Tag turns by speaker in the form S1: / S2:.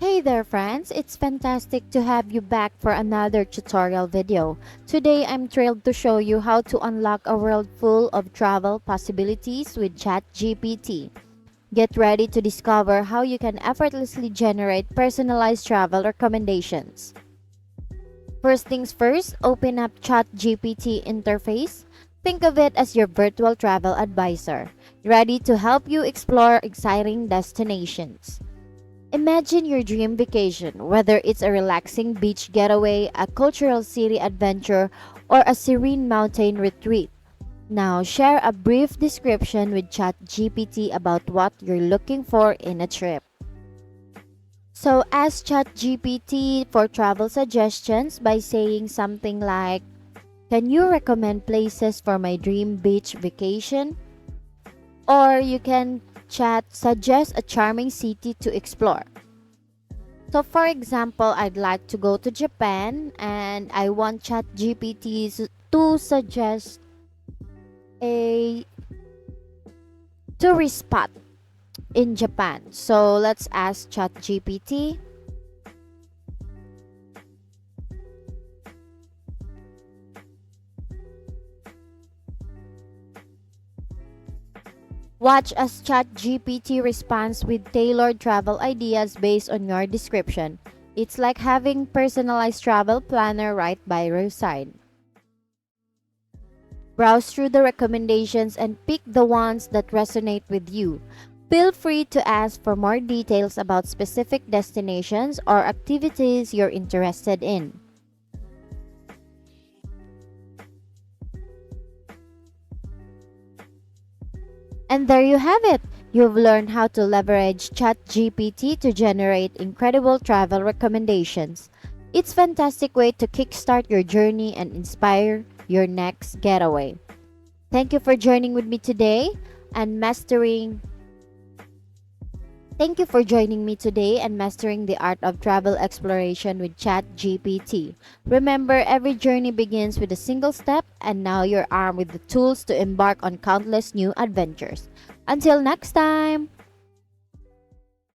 S1: Hey there friends, it's fantastic to have you back for another tutorial video. Today I'm thrilled to show you how to unlock a world full of travel possibilities with ChatGPT. Get ready to discover how you can effortlessly generate personalized travel recommendations. First things first, open up ChatGPT interface. Think of it as your virtual travel advisor, ready to help you explore exciting destinations. Imagine your dream vacation, whether it's a relaxing beach getaway, a cultural city adventure, or a serene mountain retreat. Now, share a brief description with ChatGPT about what you're looking for in a trip. So, ask ChatGPT for travel suggestions by saying something like, "Can you recommend places for my dream beach vacation?" Or you can chat suggest a charming city to explore. So for example, I'd like to go to Japan and I want ChatGPT to suggest a tourist spot in Japan. So let's ask ChatGPT. Watch as ChatGPT responds with tailored travel ideas based on your description. It's like having personalized travel planner right by your side. Browse through the recommendations and pick the ones that resonate with you. Feel free to ask for more details about specific destinations or activities you're interested in. And there you have it. You've learned how to leverage ChatGPT to generate incredible travel recommendations. It's a fantastic way to kickstart your journey and inspire your next getaway. Thank you for joining with me today and mastering Thank you for joining me today and mastering the art of travel exploration with ChatGPT. Remember, every journey begins with a single step, and now you're armed with the tools to embark on countless new adventures. Until next time!